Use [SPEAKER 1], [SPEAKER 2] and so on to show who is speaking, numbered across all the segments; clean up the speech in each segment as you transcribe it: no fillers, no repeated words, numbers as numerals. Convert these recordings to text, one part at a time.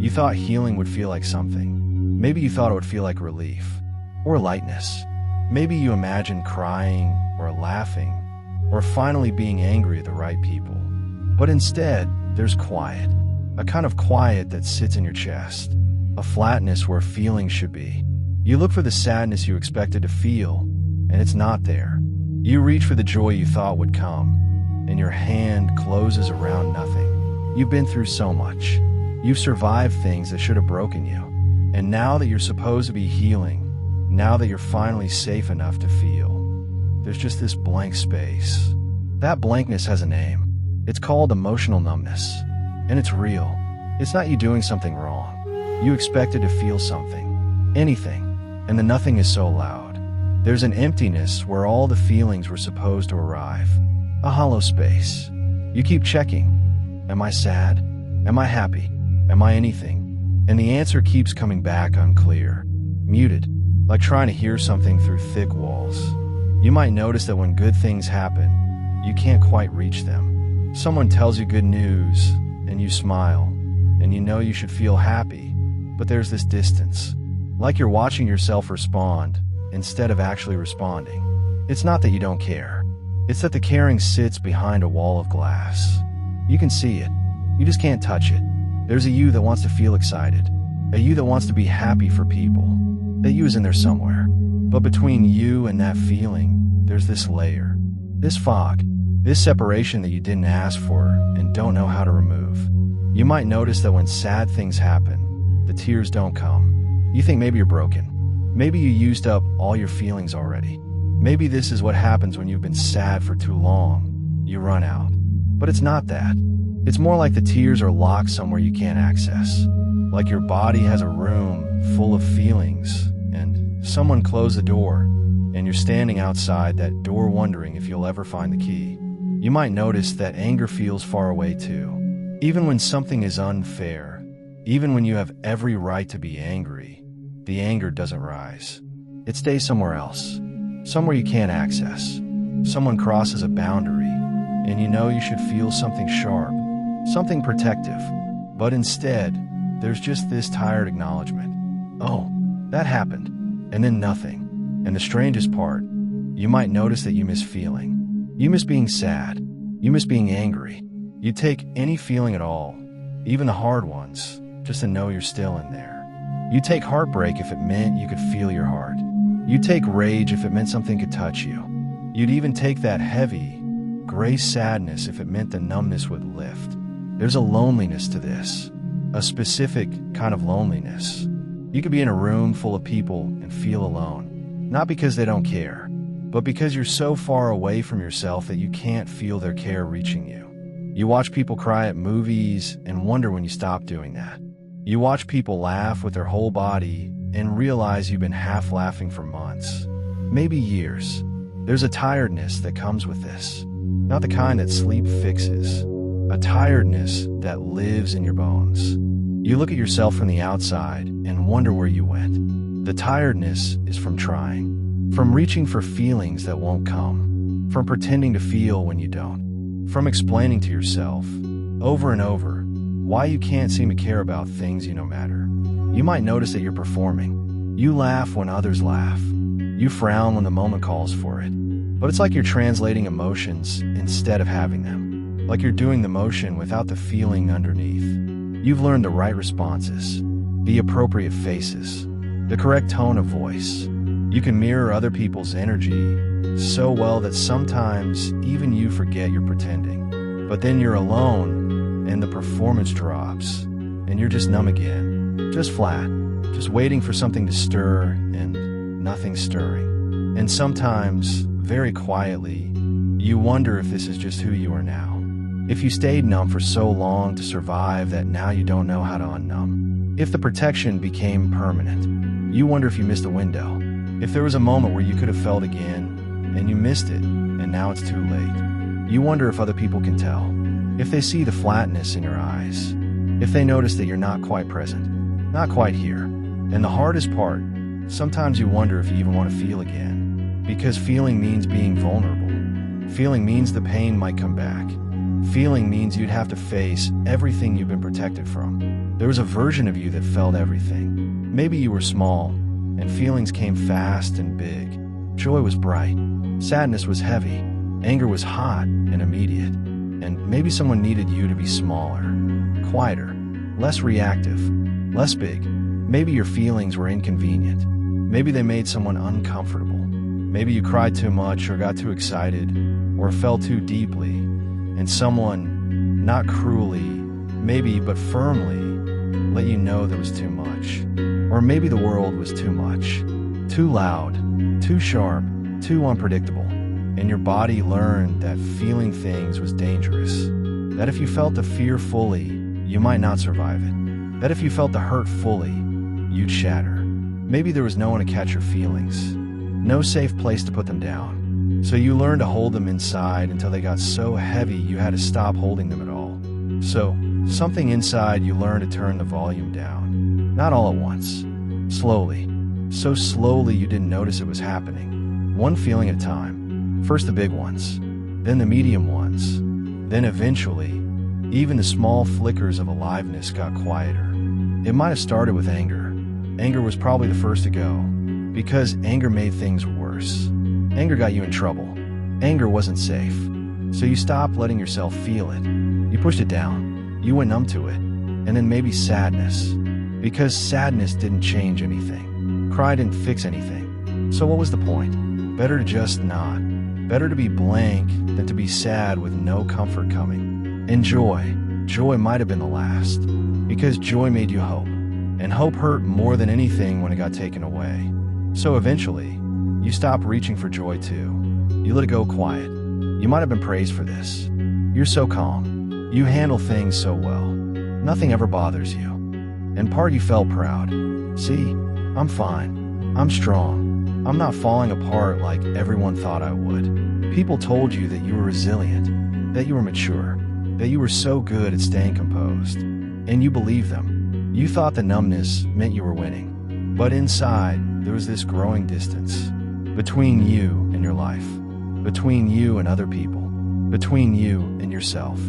[SPEAKER 1] You thought healing would feel like something. Maybe you thought it would feel like relief or lightness. Maybe you imagined crying or laughing or finally being angry at the right people. But instead, there's quiet, a kind of quiet that sits in your chest, a flatness where feelings should be. You look for the sadness you expected to feel, and it's not there. You reach for the joy you thought would come, and your hand closes around nothing. You've been through so much. You've survived things that should have broken you. And now that you're supposed to be healing, now that you're finally safe enough to feel, there's just this blank space. That blankness has a name. It's called emotional numbness. And it's real. It's not you doing something wrong. You expected to feel something, anything, and the nothing is so loud. There's an emptiness where all the feelings were supposed to arrive. A hollow space. You keep checking. Am I sad? Am I happy? Am I anything? And the answer keeps coming back unclear. Muted. Like trying to hear something through thick walls. You might notice that when good things happen, you can't quite reach them. Someone tells you good news, and you smile, and you know you should feel happy, but there's this distance. Like you're watching yourself respond, instead of actually responding. It's not that you don't care. It's that the caring sits behind a wall of glass. You can see it. You just can't touch it. There's a you that wants to feel excited. A you that wants to be happy for people. That you is in there somewhere. But between you and that feeling, there's this layer. This fog. This separation that you didn't ask for and don't know how to remove. You might notice that when sad things happen, the tears don't come. You think maybe you're broken. Maybe you used up all your feelings already. Maybe this is what happens when you've been sad for too long. You run out. But it's not that. It's more like the tears are locked somewhere you can't access. Like your body has a room full of feelings, and someone closed the door, and you're standing outside that door wondering if you'll ever find the key. You might notice that anger feels far away too. Even when something is unfair, even when you have every right to be angry, the anger doesn't rise. It stays somewhere else. Somewhere you can't access. Someone crosses a boundary, and you know you should feel something sharp, something protective. But instead, there's just this tired acknowledgement. Oh, that happened. And then nothing. And the strangest part, you might notice that you miss feeling. You miss being sad. You miss being angry. You take any feeling at all, even the hard ones, just to know you're still in there. You take heartbreak if it meant you could feel your heart. You'd take rage if it meant something could touch you. You'd even take that heavy, gray sadness if it meant the numbness would lift. There's a loneliness to this, a specific kind of loneliness. You could be in a room full of people and feel alone, not because they don't care, but because you're so far away from yourself that you can't feel their care reaching you. You watch people cry at movies and wonder when you stop doing that. You watch people laugh with their whole body and realize you've been half laughing for months, maybe years. There's a tiredness that comes with this, not the kind that sleep fixes, a tiredness that lives in your bones. You look at yourself from the outside and wonder where you went. The tiredness is from trying, from reaching for feelings that won't come, from pretending to feel when you don't, from explaining to yourself, over and over, why you can't seem to care about things you know matter. You might notice that you're performing. You laugh when others laugh. You frown when the moment calls for it. But it's like you're translating emotions instead of having them. Like you're doing the motion without the feeling underneath. You've learned the right responses, the appropriate faces, the correct tone of voice. You can mirror other people's energy so well that sometimes even you forget you're pretending. But then you're alone, and the performance drops, and you're just numb again, just flat, just waiting for something to stir, and nothing stirring. And sometimes, very quietly, you wonder if this is just who you are now. If you stayed numb for so long to survive that now you don't know how to unnumb. If the protection became permanent, you wonder if you missed a window. If there was a moment where you could have felt again, and you missed it, and now it's too late. You wonder if other people can tell. If they see the flatness in your eyes. If they notice that you're not quite present, not quite here. And the hardest part, sometimes you wonder if you even want to feel again. Because feeling means being vulnerable. Feeling means the pain might come back. Feeling means you'd have to face everything you've been protected from. There was a version of you that felt everything. Maybe you were small, and feelings came fast and big. Joy was bright. Sadness was heavy. Anger was hot and immediate. And maybe someone needed you to be smaller, quieter, less reactive, less big. Maybe your feelings were inconvenient. Maybe they made someone uncomfortable. Maybe you cried too much or got too excited or fell too deeply, and someone, not cruelly, maybe but firmly, let you know there was too much. Or maybe the world was too much, too loud, too sharp, too unpredictable, and your body learned that feeling things was dangerous. That if you felt the fear fully, you might not survive it. That if you felt the hurt fully, you'd shatter. Maybe there was no one to catch your feelings, no safe place to put them down. So you learned to hold them inside until they got so heavy you had to stop holding them at all. So, something inside you learned to turn the volume down. Not all at once. Slowly. So slowly you didn't notice it was happening. One feeling at a time. First the big ones, then the medium ones, then eventually, even the small flickers of aliveness got quieter. It might have started with anger. Anger was probably the first to go, because anger made things worse. Anger got you in trouble. Anger wasn't safe. So you stopped letting yourself feel it. You pushed it down. You went numb to it. And then maybe sadness. Because sadness didn't change anything. Cry didn't fix anything. So what was the point? Better to just not. Better to be blank than to be sad with no comfort coming. And joy might have been the last. Because joy made you hope. And hope hurt more than anything when it got taken away. So eventually, you stopped reaching for joy too. You let it go quiet. You might have been praised for this. You're so calm. You handle things so well. Nothing ever bothers you. And part of you felt proud. See, I'm fine. I'm strong. I'm not falling apart like everyone thought I would. People told you that you were resilient, that you were mature, that you were so good at staying composed. And you believed them. You thought the numbness meant you were winning. But inside, there was this growing distance. Between you and your life. Between you and other people. Between you and yourself.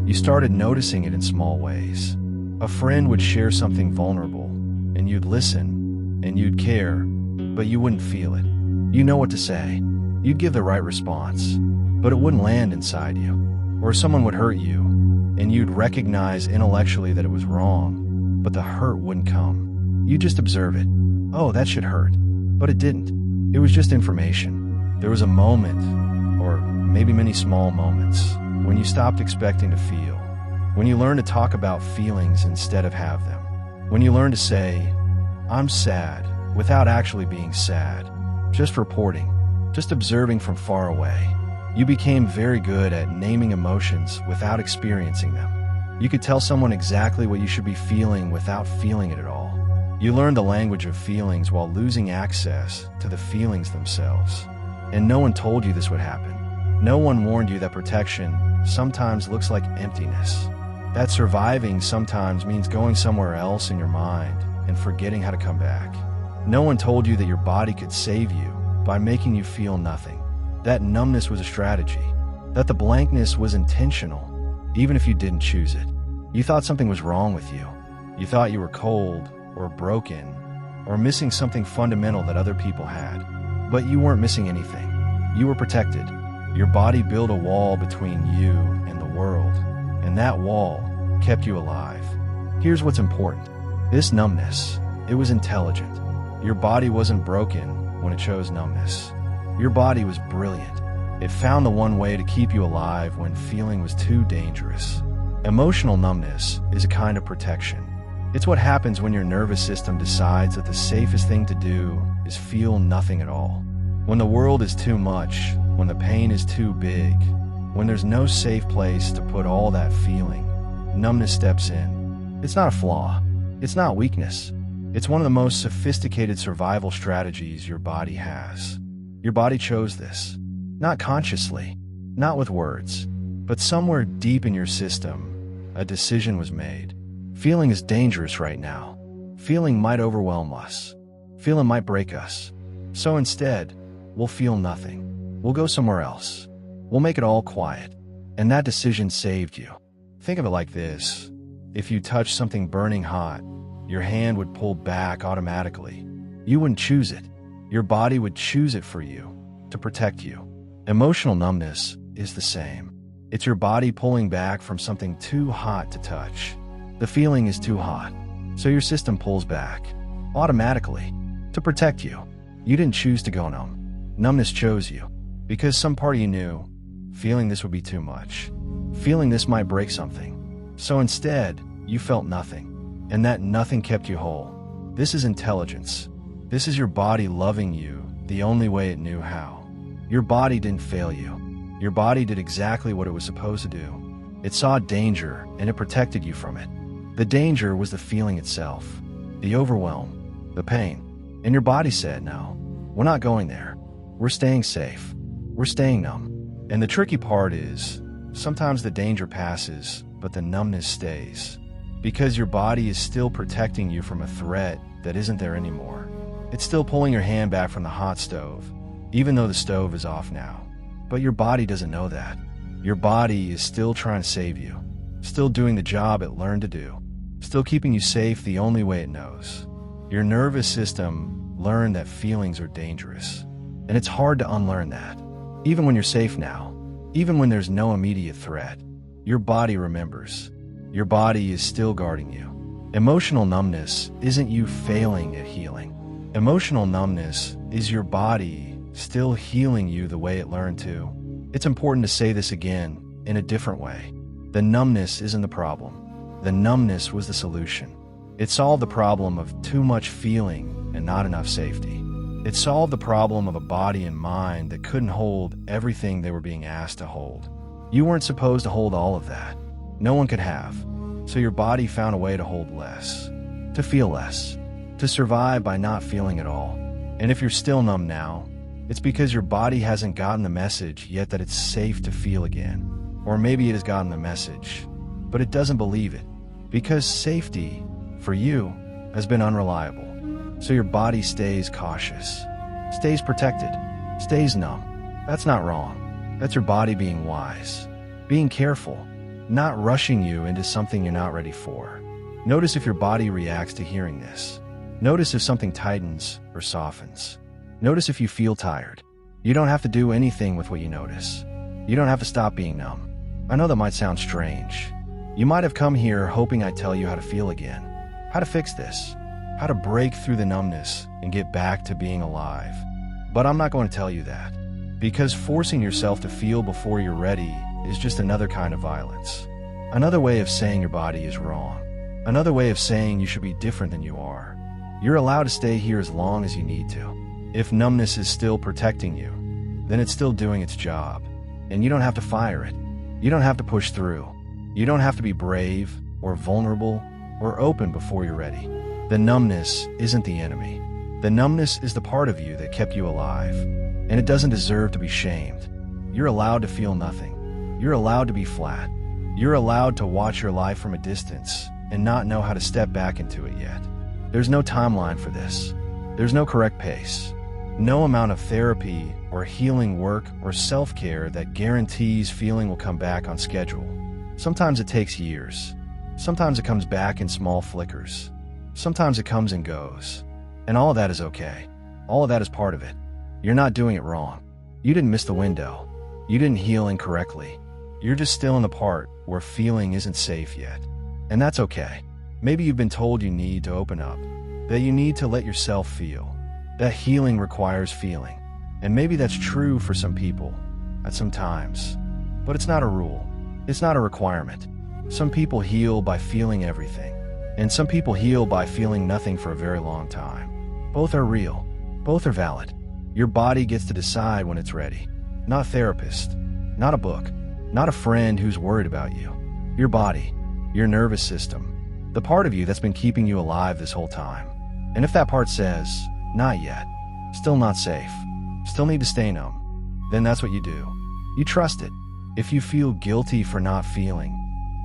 [SPEAKER 1] You started noticing it in small ways. A friend would share something vulnerable, and you'd listen, and you'd care, but you wouldn't feel it. You know what to say. You'd give the right response, but it wouldn't land inside you. Or someone would hurt you, and you'd recognize intellectually that it was wrong, but the hurt wouldn't come. You'd just observe it. Oh, that should hurt. But it didn't. It was just information. There was a moment, or maybe many small moments, when you stopped expecting to feel. When you learned to talk about feelings instead of have them. When you learned to say, I'm sad, without actually being sad. Just reporting. Just observing from far away. You became very good at naming emotions without experiencing them. You could tell someone exactly what you should be feeling without feeling it at all. You learned the language of feelings while losing access to the feelings themselves. And no one told you this would happen. No one warned you that protection sometimes looks like emptiness. That surviving sometimes means going somewhere else in your mind and forgetting how to come back. No one told you that your body could save you by making you feel nothing. That numbness was a strategy. That the blankness was intentional, even if you didn't choose it. You thought something was wrong with you. You thought you were cold or broken or missing something fundamental that other people had. But you weren't missing anything. You were protected. Your body built a wall between you and the world. And that wall kept you alive. Here's what's important. This numbness, it was intelligent. Your body wasn't broken when it chose numbness. Your body was brilliant. It found the one way to keep you alive when feeling was too dangerous. Emotional numbness is a kind of protection. It's what happens when your nervous system decides that the safest thing to do is feel nothing at all. When the world is too much, when the pain is too big, when there's no safe place to put all that feeling, numbness steps in. It's not a flaw. It's not weakness. It's one of the most sophisticated survival strategies your body has. Your body chose this. Not consciously, not with words, but somewhere deep in your system, a decision was made. Feeling is dangerous right now. Feeling might overwhelm us. Feeling might break us. So instead, we'll feel nothing. We'll go somewhere else. We'll make it all quiet. And that decision saved you. Think of it like this. If you touch something burning hot, your hand would pull back automatically. You wouldn't choose it. Your body would choose it for you, to protect you. Emotional numbness is the same. It's your body pulling back from something too hot to touch. The feeling is too hot, so your system pulls back, automatically, to protect you. You didn't choose to go numb. Numbness chose you, because some part of you knew, feeling this would be too much. Feeling this might break something. So instead, you felt nothing, and that nothing kept you whole. This is intelligence. This is your body loving you the only way it knew how. Your body didn't fail you. Your body did exactly what it was supposed to do. It saw danger, and it protected you from it. The danger was the feeling itself, the overwhelm, the pain. And your body said, no, we're not going there. We're staying safe. We're staying numb. And the tricky part is, sometimes the danger passes, but the numbness stays. Because your body is still protecting you from a threat that isn't there anymore. It's still pulling your hand back from the hot stove, even though the stove is off now. But your body doesn't know that. Your body is still trying to save you, still doing the job it learned to do, still keeping you safe the only way it knows. Your nervous system learned that feelings are dangerous, and it's hard to unlearn that. Even when you're safe now, even when there's no immediate threat, your body remembers. Your body is still guarding you. Emotional numbness isn't you failing at healing. Emotional numbness is your body still healing you the way it learned to. It's important to say this again in a different way. The numbness isn't the problem. The numbness was the solution. It solved the problem of too much feeling and not enough safety. It solved the problem of a body and mind that couldn't hold everything they were being asked to hold. You weren't supposed to hold all of that. No one could have. So your body found a way to hold less, to feel less, to survive by not feeling at all. And if you're still numb now, it's because your body hasn't gotten the message yet that it's safe to feel again. Or maybe it has gotten the message, but it doesn't believe it, because safety, for you, has been unreliable. So your body stays cautious, stays protected, stays numb. That's not wrong. That's your body being wise, being careful, not rushing you into something you're not ready for. Notice if your body reacts to hearing this. Notice if something tightens or softens. Notice if you feel tired. You don't have to do anything with what you notice. You don't have to stop being numb. I know that might sound strange. You might have come here hoping I'd tell you how to feel again, how to fix this, how to break through the numbness and get back to being alive. But I'm not going to tell you that, because forcing yourself to feel before you're ready is just another kind of violence. Another way of saying your body is wrong. Another way of saying you should be different than you are. You're allowed to stay here as long as you need to. If numbness is still protecting you, then it's still doing its job. And you don't have to fire it. You don't have to push through. You don't have to be brave or vulnerable or open before you're ready. The numbness isn't the enemy. The numbness is the part of you that kept you alive. And it doesn't deserve to be shamed. You're allowed to feel nothing. You're allowed to be flat. You're allowed to watch your life from a distance and not know how to step back into it yet. There's no timeline for this. There's no correct pace. No amount of therapy or healing work or self-care that guarantees feeling will come back on schedule. Sometimes it takes years. Sometimes it comes back in small flickers. Sometimes it comes and goes. And all of that is okay. All of that is part of it. You're not doing it wrong. You didn't miss the window. You didn't heal incorrectly. You're just still in the part where feeling isn't safe yet. And that's okay. Maybe you've been told you need to open up, that you need to let yourself feel, that healing requires feeling. And maybe that's true for some people, at some times. But it's not a rule. It's not a requirement. Some people heal by feeling everything, and some people heal by feeling nothing for a very long time. Both are real. Both are valid. Your body gets to decide when it's ready. Not a therapist, not a book, not a friend who's worried about you. Your body, your nervous system, the part of you that's been keeping you alive this whole time. And if that part says, not yet, still not safe, still need to stay numb, then that's what you do. You trust it. If you feel guilty for not feeling,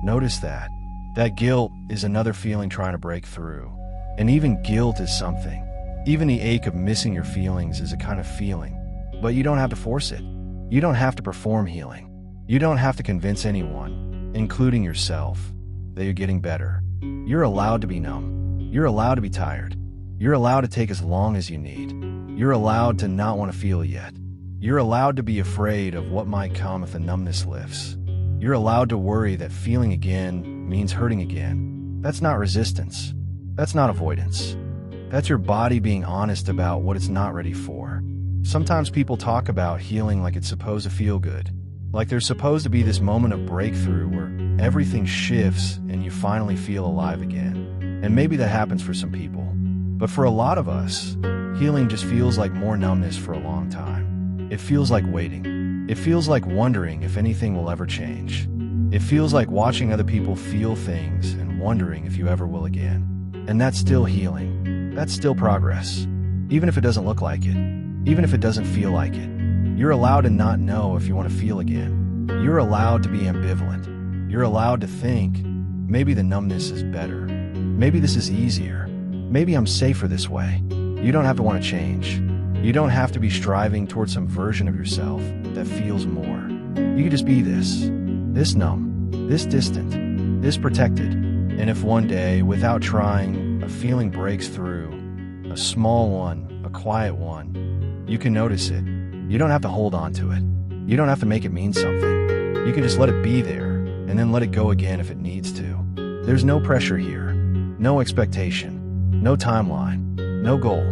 [SPEAKER 1] notice that. That guilt is another feeling trying to break through. And even guilt is something. Even the ache of missing your feelings is a kind of feeling. But you don't have to force it. You don't have to perform healing. You don't have to convince anyone, including yourself, that you're getting better. You're allowed to be numb. You're allowed to be tired. You're allowed to take as long as you need. You're allowed to not want to feel yet. You're allowed to be afraid of what might come if the numbness lifts. You're allowed to worry that feeling again means hurting again. That's not resistance. That's not avoidance. That's your body being honest about what it's not ready for. Sometimes people talk about healing like it's supposed to feel good. Like there's supposed to be this moment of breakthrough where everything shifts and you finally feel alive again. And maybe that happens for some people. But for a lot of us, healing just feels like more numbness for a long time. It feels like waiting. It feels like wondering if anything will ever change. It feels like watching other people feel things and wondering if you ever will again. And that's still healing. That's still progress. Even if it doesn't look like it. Even if it doesn't feel like it. You're allowed to not know if you want to feel again. You're allowed to be ambivalent. You're allowed to think, maybe the numbness is better. Maybe this is easier. Maybe I'm safer this way. You don't have to want to change. You don't have to be striving towards some version of yourself that feels more. You can just be this numb, this distant, this protected. And if one day, without trying, a feeling breaks through, a small one, a quiet one, you can notice it. You don't have to hold on to it. You don't have to make it mean something. You can just let it be there, and then let it go again if it needs to. There's no pressure here, no expectation, no timeline, no goal.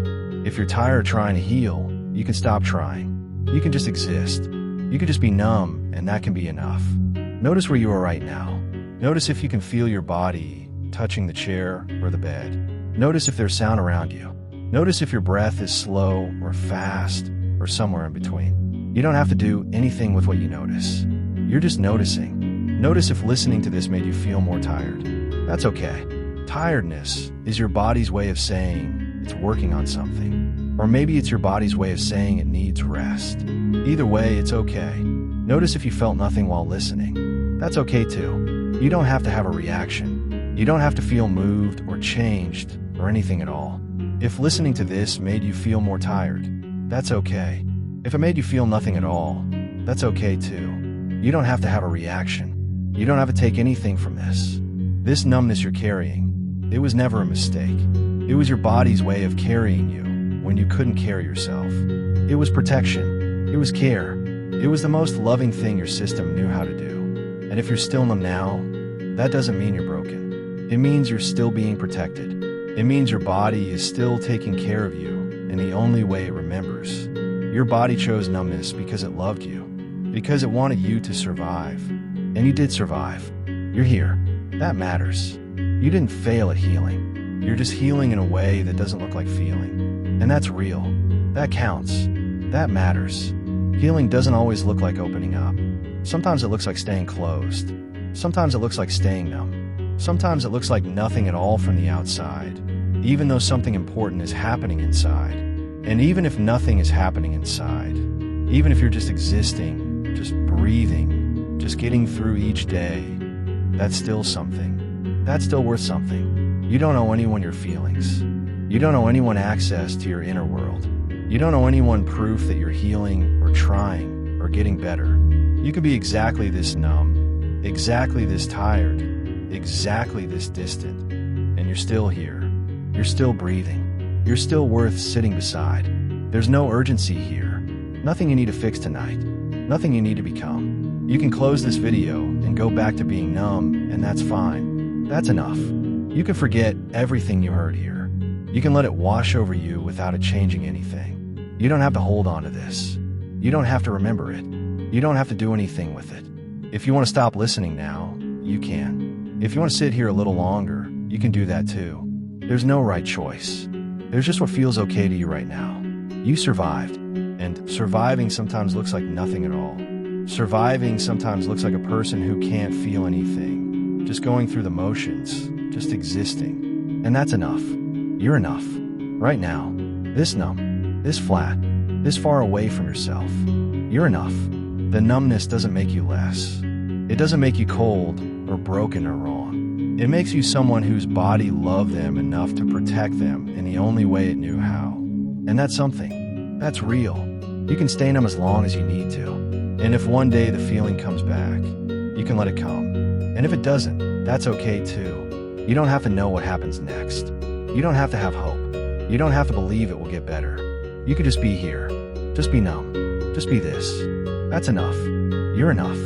[SPEAKER 1] If you're tired of trying to heal, you can stop trying. You can just exist. You can just be numb, and that can be enough. Notice where you are right now. Notice if you can feel your body touching the chair or the bed. Notice if there's sound around you. Notice if your breath is slow or fast or somewhere in between. You don't have to do anything with what you notice. You're just noticing. Notice if listening to this made you feel more tired. That's okay. Tiredness is your body's way of saying it's working on something. Or maybe it's your body's way of saying it needs rest. Either way, it's okay. Notice if you felt nothing while listening. That's okay too. You don't have to have a reaction. You don't have to feel moved or changed or anything at all. If listening to this made you feel more tired, that's okay. If it made you feel nothing at all, that's okay too. You don't have to have a reaction. You don't have to take anything from this. This numbness you're carrying, it was never a mistake. It was your body's way of carrying you when you couldn't carry yourself. It was protection. It was care. It was the most loving thing your system knew how to do. And if you're still numb now, that doesn't mean you're broken. It means you're still being protected. It means your body is still taking care of you in the only way it remembers. Your body chose numbness because it loved you, because it wanted you to survive. And you did survive. You're here. That matters. You didn't fail at healing. You're just healing in a way that doesn't look like feeling. And that's real. That counts. That matters. Healing doesn't always look like opening up. Sometimes it looks like staying closed. Sometimes it looks like staying numb. Sometimes it looks like nothing at all from the outside, even though something important is happening inside. And even if nothing is happening inside, even if you're just existing, just breathing, just getting through each day, that's still something. That's still worth something. You don't owe anyone your feelings. You don't owe anyone access to your inner world. You don't owe anyone proof that you're healing or trying or getting better. You could be exactly this numb, exactly this tired, exactly this distant, and you're still here. You're still breathing. You're still worth sitting beside. There's no urgency here. Nothing you need to fix tonight. Nothing you need to become. You can close this video and go back to being numb, and that's fine. That's enough. You can forget everything you heard here. You can let it wash over you without it changing anything. You don't have to hold on to this. You don't have to remember it. You don't have to do anything with it. If you want to stop listening now, you can. If you want to sit here a little longer, you can do that too. There's no right choice. There's just what feels okay to you right now. You survived, and surviving sometimes looks like nothing at all. Surviving sometimes looks like a person who can't feel anything, just going through the motions, just existing. And that's enough. You're enough. Right now. This numb. This flat. This far away from yourself. You're enough. The numbness doesn't make you less. It doesn't make you cold or broken or wrong. It makes you someone whose body loved them enough to protect them in the only way it knew how. And that's something. That's real. You can stay numb as long as you need to. And if one day the feeling comes back, you can let it come. And if it doesn't, That's okay too. You don't have to know what happens next. You don't have to have hope. You don't have to believe it will get better. You could just be here. Just be numb. Just be this. That's enough. You're enough.